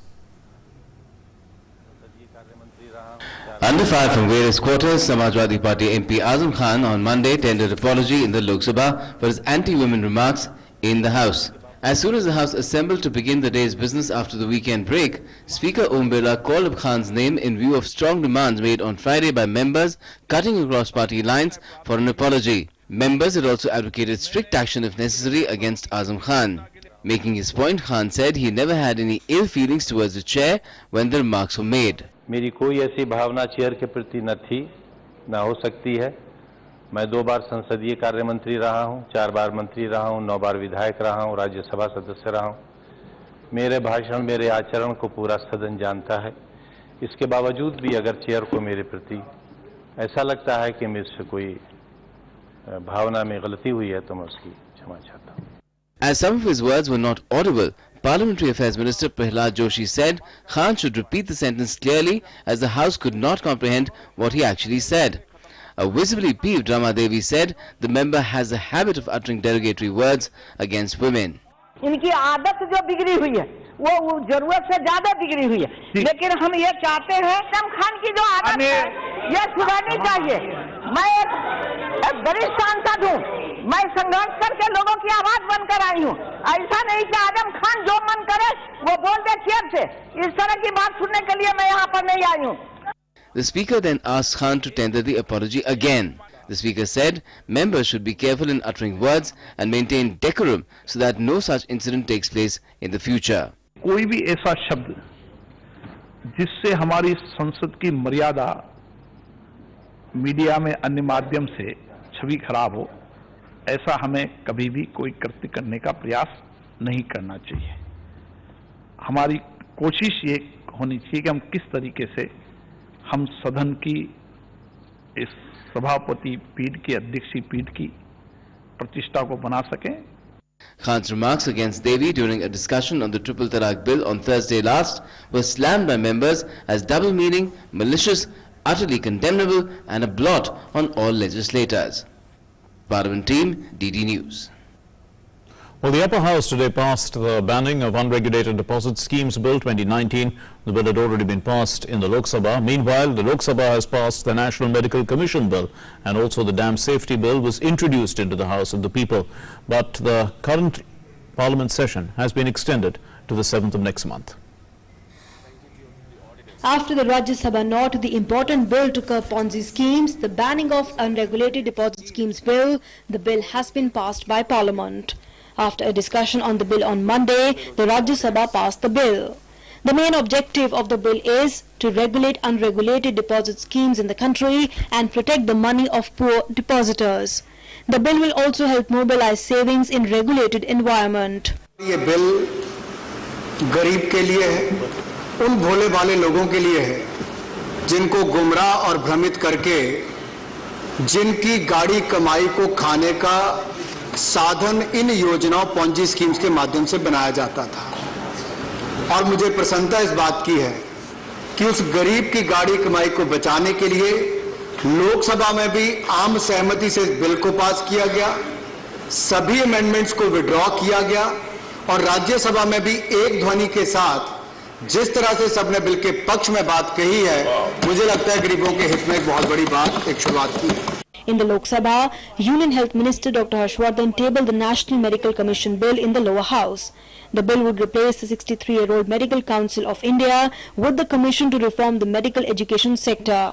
[SPEAKER 12] Under fire from various quarters, Samajwadi Party MP Azam Khan on Monday tendered apology in the Lok Sabha for his anti-women remarks in the House. As soon as the House assembled to begin the day's business after the weekend break, Speaker Om Birla called up Khan's name in view of strong demands made on Friday by members cutting across party lines for an apology. Members had also advocated strict action if necessary against Azam Khan. Making his point, Khan said he never had any ill feelings towards the chair when the remarks were made.
[SPEAKER 13] मेरी कोई ऐसी भावना chair के प्रति न थी, न हो सकती है। मैं 2 बार संसदीय कार्य मंत्री रहा हूं, 4 बार मंत्री रहा हूं, 9 बार विधायक रहा हूं, राज्यसभा सदस्य रहा हूं। मेरे भाषण, मेरे आचरण को पूरा सदन जानता है। इसके बावजूद भी अगर चेयर को मेरे प्रति ऐसा लगता है कि मुझसे कोई भावना में गलती हुई है तो मैं उसकी क्षमा चाहता हूं।
[SPEAKER 12] As some of his words were not audible, Parliamentary Affairs Minister Prahlad Joshi said Khan should repeat the sentence clearly, as the House could not comprehend what he actually said. A visibly peeved Rama Devi said the member has a habit of uttering derogatory words against women.
[SPEAKER 14] इनकी आदत जो बिगड़ी हुई है वो जरूरत से ज्यादा बिगड़ी हुई है, लेकिन हम ये चाहते हैं आजम खान की जो आदत है ये सुधरनी चाहिए। मैं एक वरिष्ठ सांसद हूँ, मैं संघर्ष करके लोगों की आवाज बनकर आई हूँ। ऐसा नहीं कि आजम खान जो मन करे वो बोल दे चेयर से, इस तरह की बात सुनने के लिए मैं यहाँ पर नहीं आई हूँ।
[SPEAKER 12] The Speaker then asked Khan to tender the apology again. The Speaker said members should be careful in uttering words and maintain decorum so that no such incident takes place in the future.
[SPEAKER 4] कोई भी ऐसा शब्द जिससे हमारी संसद की मर्यादा media में अन्य माध्यम से छवि खराब हो, ऐसा हमें कभी भी कोई कृत्य करने का प्रयास नहीं करना चाहिए। हमारी कोशिश ये होनी चाहिए कि हम किस तरीके से हम सदन की इस सभापति पीठ की अध्यक्षीय पीठ की प्रतिष्ठा को बना सकें।
[SPEAKER 12] Khan's remarks against Devi during a discussion on the Triple Talaq Bill on Thursday last were slammed by members as double-meaning, malicious, utterly condemnable and a blot on all legislators. Parliament team, DD News.
[SPEAKER 1] Well, the upper house today passed the banning of unregulated deposit schemes bill 2019. The bill had already been passed in the Lok Sabha. Meanwhile, the Lok Sabha has passed the National Medical Commission bill, and also the dam safety bill was introduced into the House of the People. But the current parliament session has been extended to the 7th of next month.
[SPEAKER 3] After the Rajya Sabha nod to the important bill to curb Ponzi schemes, the banning of unregulated deposit schemes bill, the bill has been passed by Parliament. After a discussion on the bill on Monday, the Rajya Sabha passed the bill. The main objective of the bill is to regulate unregulated deposit schemes in the country and protect the money of poor depositors. The bill will also help mobilize savings in regulated environment.
[SPEAKER 11] ये bill गरीब के लिए है, उन भोले भाले लोगों के लिए है जिनको गुमराह और भ्रमित करके जिनकी गाड़ी कमाई को खाने का साधन इन योजनाओं पॉन्जी स्कीम्स के माध्यम से बनाया जाता था। और मुझे प्रसन्नता इस बात की है कि उस गरीब की गाड़ी कमाई को बचाने के लिए लोकसभा में भी आम सहमति से बिल को पास किया गया, सभी अमेंडमेंट्स को विड्रॉ किया गया और राज्यसभा में भी एक ध्वनि के साथ जिस तरह से सबने बिल के पक्ष में बात कही है, मुझे लगता है गरीबों के हित में एक बहुत बड़ी बात, एक शुरुआत की है।
[SPEAKER 3] In the Lok Sabha, Union Health Minister Dr. Harshvardhan tabled the National Medical Commission bill in the lower house. The bill would replace the 63-year-old Medical Council of India with the Commission to reform the medical education sector.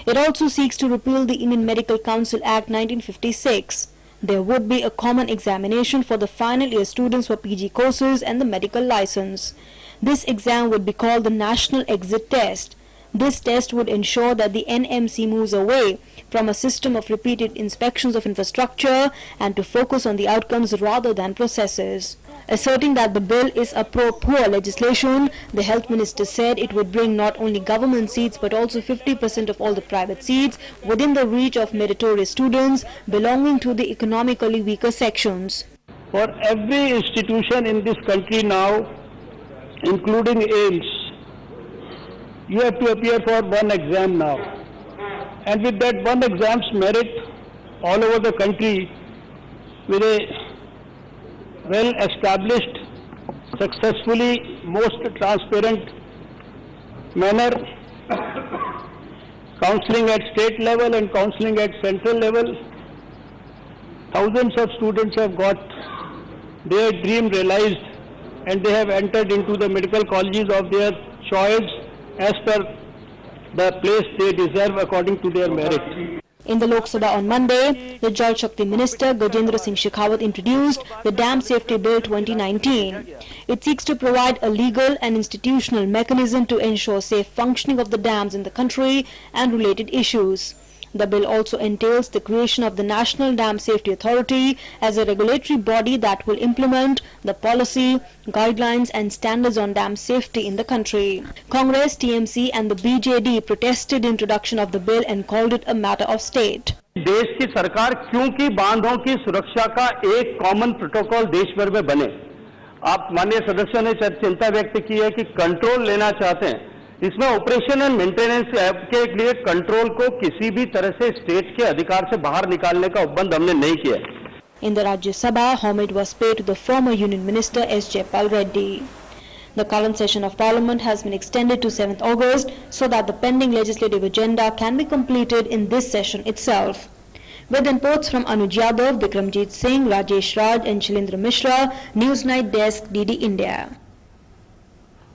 [SPEAKER 3] It also seeks to repeal the Indian Medical Council Act 1956. There would be a common examination for the final year students for PG courses and the medical license. This exam would be called the National Exit Test. This test would ensure that the NMC moves away from a system of repeated inspections of infrastructure and to focus on the outcomes rather than processes. Asserting that the bill is a pro-poor legislation, the health minister said it would bring not only government seats but also 50% of all the private seats within the reach of meritorious students belonging to the economically weaker sections.
[SPEAKER 15] For every institution in this country now, including AIIMS, you have to appear for one exam now. And with that one exam's merit all over the country, with a well-established, successfully, most transparent manner, counseling at state level and counseling at central level, thousands of students have got their dream realized and they have entered into the medical colleges of their choice as per the place they deserve according to their merit.
[SPEAKER 3] In the Lok Sabha on Monday, the Jal Shakti Minister Gajendra Singh Shekhawat introduced the Dam Safety Bill 2019. It seeks to provide a legal and institutional mechanism to ensure safe functioning of the dams in the country and related issues. The bill also entails the creation of the National Dam Safety Authority as a regulatory body that will implement the policy, guidelines and standards on dam safety in the country. Congress, TMC and the BJD protested the introduction of the bill and called it a matter of state.
[SPEAKER 15] देश की सरकार क्योंकि बांधों की सुरक्षा का एक common protocol देश भर में बने, आप माननीय सदस्यों ने चिंता व्यक्त की है कि कंट्रोल लेना चाहते हैं, इसमें ऑपरेशन एंड मेंटेनेंस के लिए कंट्रोल को किसी भी तरह से स्टेट के अधिकार से बाहर निकालने का उपबंध हमने नहीं किया है.
[SPEAKER 3] In the Rajya Sabha, homage was paid to the former Union Minister S. Jayapal Reddy. The current session of Parliament has been extended to 7th August so that the pending legislative agenda can be completed in this session itself. With inputs from Anuj Yadav, Bikramjit Singh, Rajesh Raj and Shilendra Mishra, Newsnight Desk, DD India.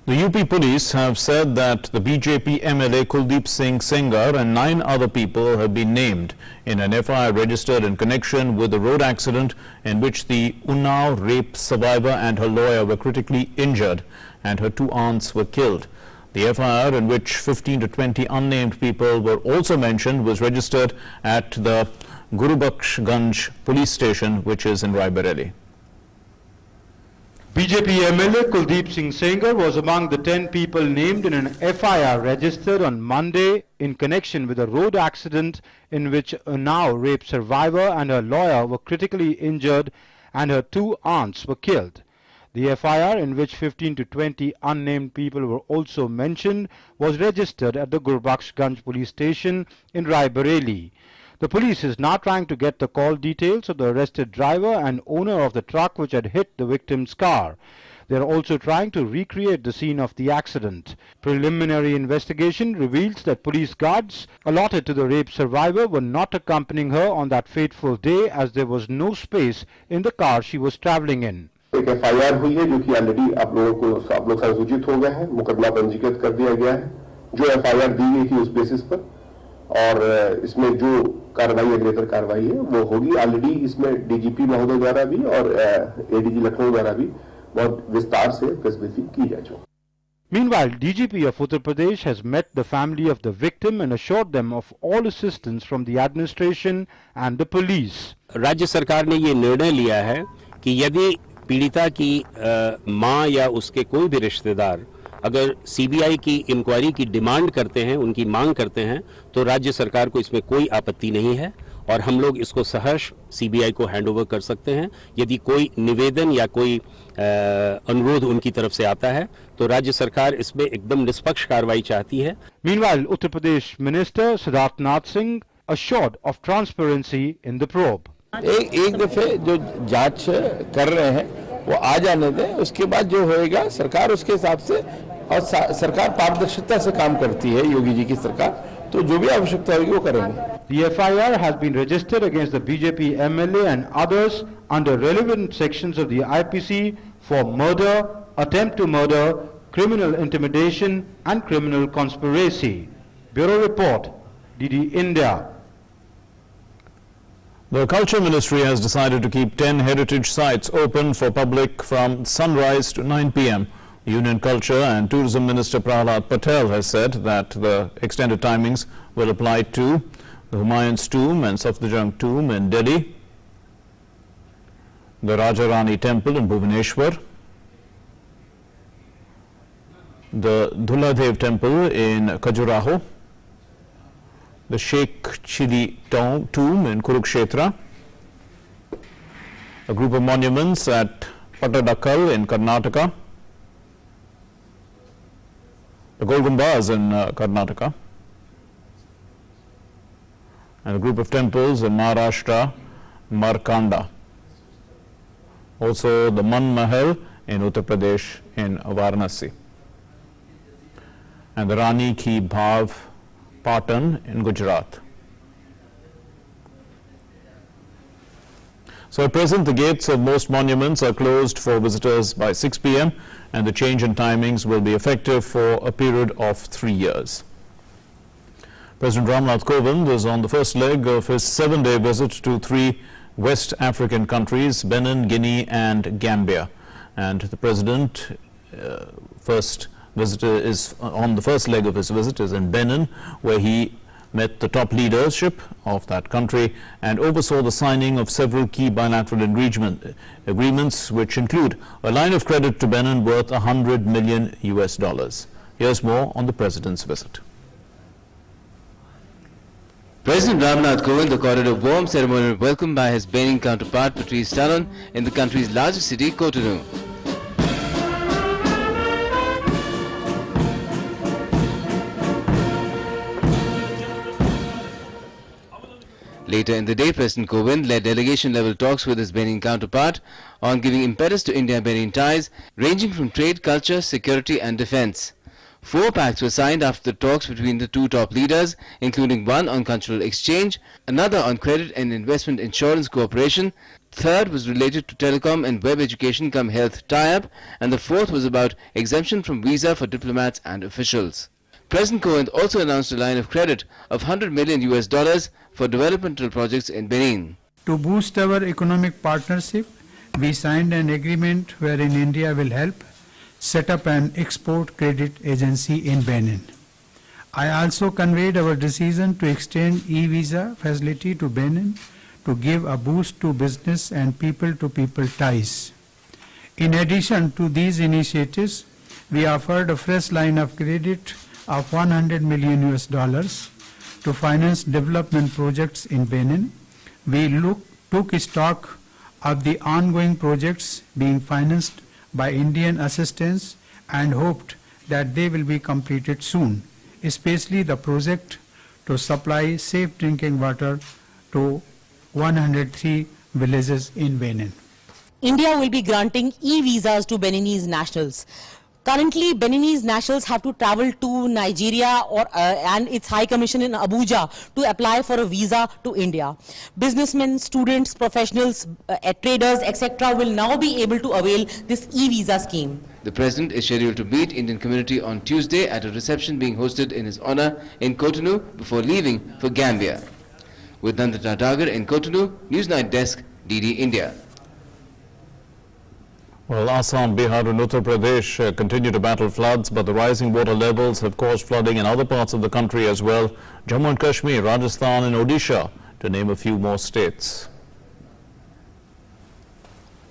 [SPEAKER 1] The UP police have said that the BJP MLA Kuldeep Singh Sengar and 9 other people have been named in an FIR registered in connection with the road accident in which the Unnao rape survivor and her lawyer were critically injured and her 2 aunts were killed. The FIR, in which 15 to 20 unnamed people were also mentioned, was registered at the Gurubakhshganj police station, which is in Raebareli.
[SPEAKER 16] BJP MLA Kuldeep Singh Sengar was among the 10 people named in an FIR registered on Monday in connection with a road accident in which a Unnao rape survivor and her lawyer were critically injured and her 2 aunts were killed. The FIR, in which 15 to 20 unnamed people were also mentioned, was registered at the Gurubakhshganj police station in Raebareli. The police is now trying to get the call details of the arrested driver and owner of the truck which had hit the victim's car. They are also trying to recreate the scene of the accident. Preliminary investigation reveals that police guards allotted to the rape survivor were not accompanying her on that fateful day, as there was no space in the car she was travelling in.
[SPEAKER 17] एक FIR हुई है जो कि already आप लोग संसूचित हो गए हैं, मुकदमा पंजीकृत कर दिया गया है। जो FIR दी गई थी उस बेसिस पर, और इसमें जो कार्रवाई अग्रेतर कार्रवाई है वो होगी। ऑलरेडी इसमें DGP महोदय द्वारा भी और ADG लखनऊ द्वारा भी बहुत विस्तार से प्रेस ब्रीफिंग की जा चुकी।
[SPEAKER 16] Meanwhile, DGP of Uttar Pradesh has met the family of the victim and assured them of all assistance from the administration and the police.
[SPEAKER 18] राज्य सरकार ने ये निर्णय लिया है कि यदि पीड़िता की मां या उसके कोई भी रिश्तेदार अगर सीबीआई की इंक्वायरी की डिमांड करते हैं, उनकी मांग करते हैं, तो राज्य सरकार को इसमें कोई आपत्ति नहीं है और हम लोग इसको सहर्ष सीबीआई को हैंडओवर कर सकते हैं। यदि कोई निवेदन या कोई अनुरोध उनकी तरफ से आता है तो राज्य सरकार इसमें एकदम निष्पक्ष कार्रवाई चाहती है।
[SPEAKER 16] Meanwhile, Uttar Pradesh Minister Siddharth Nath Singh assured of transparency in the probe.
[SPEAKER 2] एक दफे जो जांच कर रहे हैं वो आ जाने दें, उसके बाद जो होएगा सरकार उसके हिसाब से, और सरकार पारदर्शिता से काम करती है, योगी जी की सरकार, तो जो भी आवश्यकता होगी वो करेंगे।
[SPEAKER 16] The FIR has been registered against the BJP MLA and others under relevant sections of the IPC for murder, attempt to murder, criminal intimidation and criminal conspiracy. Bureau Report, DD India.
[SPEAKER 1] The Culture Ministry has decided to keep 10 heritage sites open for public from sunrise to 9 p.m. Union Culture and Tourism Minister Prahlad Patel has said that the extended timings will apply to the Humayun's tomb and Safdarjung tomb in Delhi, the Raja Rani temple in Bhubaneswar, the Dhuladev temple in Khajuraho, the Sheikh Chidi tomb in Kurukshetra, a group of monuments at Pattadakkal in Karnataka, the Golgumbas in Karnataka, and a group of temples in Maharashtra, Markanda. Also the Man Mahal in Uttar Pradesh in Varanasi, and the Rani Ki Bhav Patan in Gujarat. So at present the gates of most monuments are closed for visitors by 6 p.m. and the change in timings will be effective for a period of 3 years. President Ramnath Kovind is on the first leg of his 7-day visit to 3 West African countries, Benin, Guinea and Gambia. And the President is on the first leg of his visit is in Benin, where he met the top leadership of that country and oversaw the signing of several key bilateral agreements, which include a line of credit to Benin worth $100 million. Here's more on the President's visit.
[SPEAKER 12] President Ramnath Kovind accorded a warm ceremonial welcome by his Benin counterpart Patrice Talon in the country's largest city, Cotonou. Later in the day, President Kovind led delegation-level talks with his Benin counterpart on giving impetus to India-Benin ties ranging from trade, culture, security and defence. 4 pacts were signed after the talks between the two top leaders, including one on cultural exchange, another on credit and investment insurance cooperation, third was related to telecom and web education cum health tie-up, and the fourth was about exemption from visa for diplomats and officials. President Cohen also announced a line of credit of $100 million for developmental projects in Benin.
[SPEAKER 19] To boost our economic partnership, we signed an agreement wherein India will help set up an export credit agency in Benin. I also conveyed our decision to extend e-visa facility to Benin to give a boost to business and people-to-people ties. In addition to these initiatives, we offered a fresh line of credit of $100 million to finance development projects in Benin. We took stock of the ongoing projects being financed by Indian assistance and hoped that they will be completed soon, especially the project to supply safe drinking water to 103 villages in Benin.
[SPEAKER 20] India will be granting e-visas to Beninese nationals. Currently, Beninese nationals have to travel to Nigeria and its High Commission in Abuja to apply for a visa to India. Businessmen, students, professionals, traders, etc. will now be able to avail this e-visa scheme.
[SPEAKER 12] The President is scheduled to meet Indian community on Tuesday at a reception being hosted in his honor in Cotonou before leaving for Gambia. With Nandita Dagar in Cotonou, Newsnight Desk, DD India.
[SPEAKER 1] Well, Assam, Bihar and Uttar Pradesh continue to battle floods, but the rising water levels have caused flooding in other parts of the country as well. Jammu and Kashmir, Rajasthan and Odisha, to name a few more states.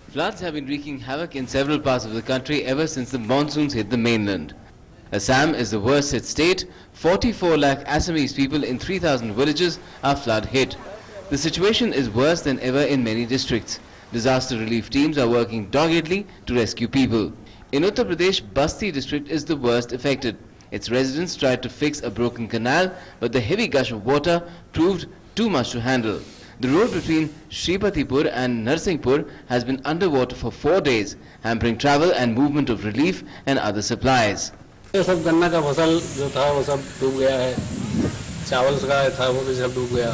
[SPEAKER 12] Floods have been wreaking havoc in several parts of the country ever since the monsoons hit the mainland. Assam is the worst hit state. 44 lakh Assamese people in 3,000 villages are flood hit. The situation is worse than ever in many districts. Disaster relief teams are working doggedly to rescue people. In Uttar Pradesh, Basti district is the worst affected. Its residents tried to fix a broken canal, but the heavy gush of water proved too much to handle. The road between Shripatipur and Narsinghpur has been underwater for 4 days, hampering travel and movement of relief and other supplies.
[SPEAKER 21] ये सब गन्ना का फसल जो था वो सब डूब गया है, चावल का था वो भी सब डूब गया।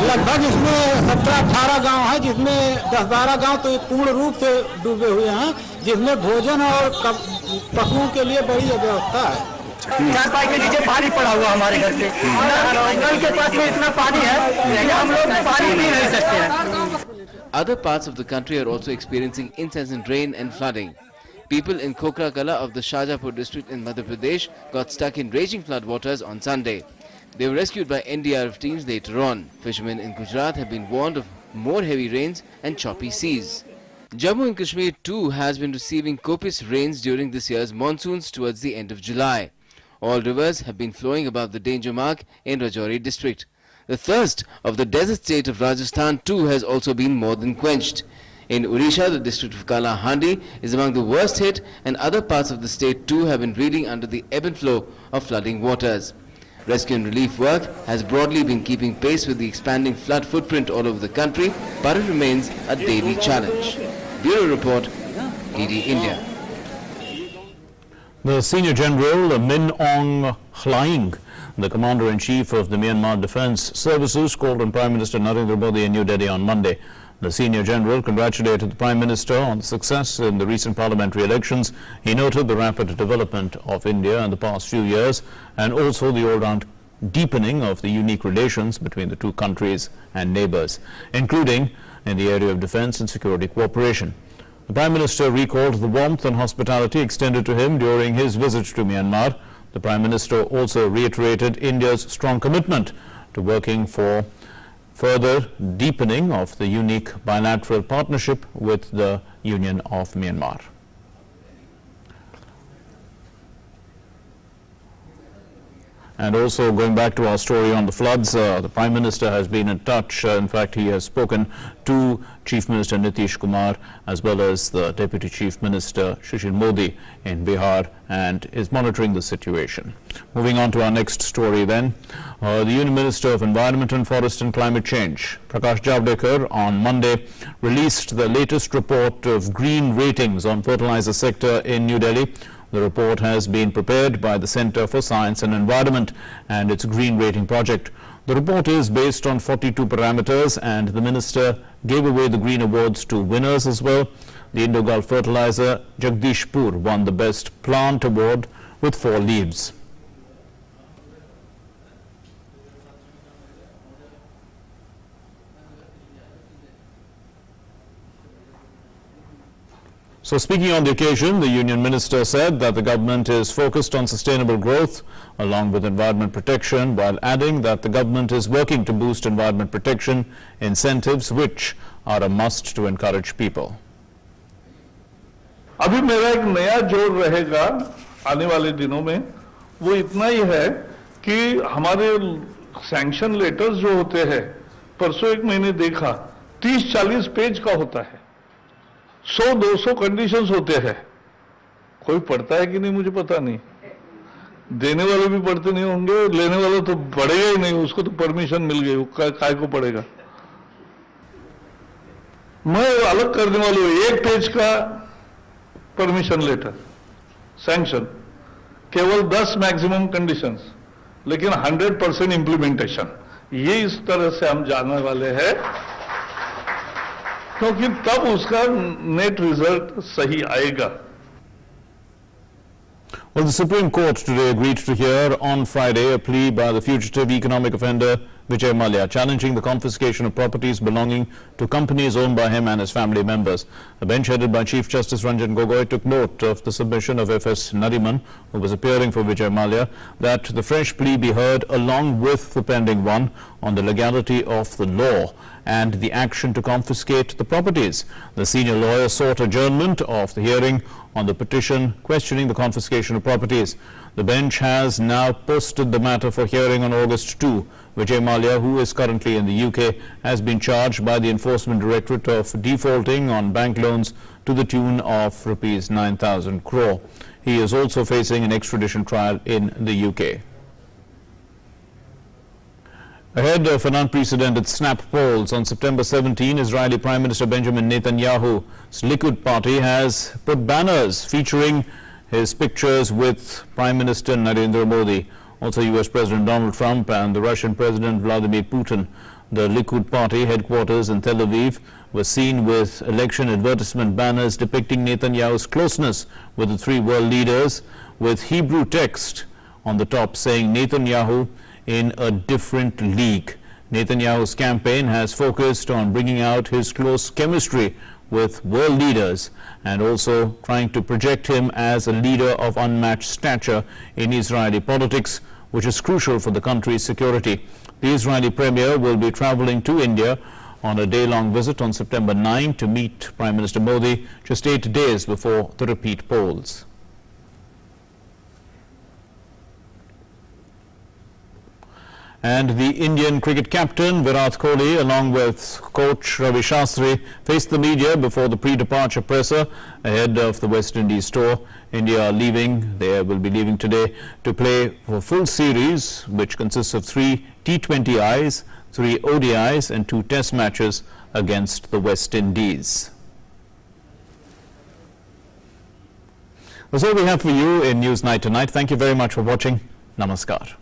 [SPEAKER 22] लगभग इसमें 17-18 गांव है, जिसमें 10-12 गांव तो पूर्ण रूप से डूबे हुए हैं, जिसमें भोजन और पशुओं के लिए बड़ी व्यवस्था है।
[SPEAKER 21] 4 पाई के नीचे पानी पड़ा हुआ हमारे घर पे, नल के पास में इतना पानी है कि हम लोग पानी पी नहीं सकते हैं।
[SPEAKER 12] Other parts of the country are also experiencing incessant rain and flooding. People in Khokra Kala of the Shahjapur district in Madhya Pradesh got stuck in raging floodwaters on Sunday. They were rescued by NDRF teams later on. Fishermen in Gujarat have been warned of more heavy rains and choppy seas. Jammu and Kashmir too has been receiving copious rains during this year's monsoons towards the end of July. All rivers have been flowing above the danger mark in Rajouri district. The thirst of the desert state of Rajasthan too has also been more than quenched. In Odisha, the district of Kalahandi is among the worst hit, and other parts of the state too have been reeling under the ebb and flow of flooding waters. Rescue and relief work has broadly been keeping pace with the expanding flood footprint all over the country, but it remains a daily challenge. Bureau Report, DD India.
[SPEAKER 1] The Senior General Min Aung Hlaing, the Commander-in-Chief of the Myanmar Defence Services, called on Prime Minister Narendra Modi in New Delhi on Monday. The Senior General congratulated the Prime Minister on the success in the recent parliamentary elections. He noted the rapid development of India in the past few years and also the all-round deepening of the unique relations between the two countries and neighbours, including in the area of defence and security cooperation. The Prime Minister recalled the warmth and hospitality extended to him during his visit to Myanmar. The Prime Minister also reiterated India's strong commitment to working for further deepening of the unique bilateral partnership with the Union of Myanmar. And also going back to our story on the floods, the Prime Minister has been in touch. In fact, he has spoken to Chief Minister Nitish Kumar as well as the Deputy Chief Minister Shishir Modi in Bihar and is monitoring the situation. Moving on to our next story then. The Union Minister of Environment and Forest and Climate Change, Prakash Javadekar, on Monday released the latest report of green ratings on fertilizer sector in New Delhi. The report has been prepared by the Centre for Science and Environment and its Green Rating Project. The report is based on 42 parameters, and the Minister gave away the Green Awards to winners as well. The Indo-Gulf fertilizer Jagdishpur won the Best Plant Award with 4 leaves. So speaking on the occasion, the Union Minister said that the government is focused on sustainable growth along with environment protection, while adding that the government is working to boost environment protection incentives, which are a must to encourage people.
[SPEAKER 4] अभी मेरा एक नया जोर रहेगा आने वाले दिनों में, वो इतना ही है कि हमारे सैंक्शन लेटर्स जो होते हैं, परसों एक महीने देखा 30-40 पेज का होता है, 100-200 कंडीशंस होते हैं. कोई पढ़ता है कि नहीं मुझे पता नहीं, देने वाले भी पढ़ते नहीं होंगे, लेने वाला तो पढ़ेगा ही नहीं, उसको तो परमिशन मिल गई, वो काय को पढ़ेगा. मैं अलग करने वाला हूं, 1 पेज का परमिशन लेटर, सैंक्शन, केवल 10 मैक्सिमम कंडीशंस, लेकिन 100% इंप्लीमेंटेशन. ये इस तरह से हम जाने वाले हैं, क्योंकि तब उसका नेट रिजल्ट सही आएगा.
[SPEAKER 1] Well, the Supreme Court today agreed to hear on Friday a plea by the fugitive economic offender Vijay Mallya, challenging the confiscation of properties belonging to companies owned by him and his family members. A bench headed by Chief Justice Ranjan Gogoi took note of the submission of F.S. Nariman, who was appearing for Vijay Mallya, that the fresh plea be heard along with the pending one on the legality of the law and the action to confiscate the properties. The senior lawyer sought adjournment of the hearing on the petition questioning the confiscation of properties. The bench has now posted the matter for hearing on August 2. Vijay Mallya, who is currently in the UK, has been charged by the Enforcement Directorate of defaulting on bank loans to the tune of rupees 9,000 crore. He is also facing an extradition trial in the UK. Ahead of an unprecedented snap polls on September 17, Israeli Prime Minister Benjamin Netanyahu's Likud party has put banners featuring his pictures with Prime Minister Narendra Modi, also US President Donald Trump and the Russian President Vladimir Putin. The Likud party headquarters in Tel Aviv was seen with election advertisement banners depicting Netanyahu's closeness with the 3 world leaders, with Hebrew text on the top saying Netanyahu in a different league. Netanyahu's campaign has focused on bringing out his close chemistry with world leaders and also trying to project him as a leader of unmatched stature in Israeli politics, which is crucial for the country's security. The Israeli premier will be traveling to India on a day-long visit on September 9 to meet Prime Minister Modi just 8 days before the repeat polls. And the Indian cricket captain Virat Kohli, along with coach Ravi Shastri, faced the media before the pre-departure presser ahead of the West Indies tour. India are leaving, they will be leaving today to play for a full series which consists of 3 T20Is, 3 ODIs and 2 test matches against the West Indies. That's all we have for you in News Night tonight. Thank you very much for watching. Namaskar.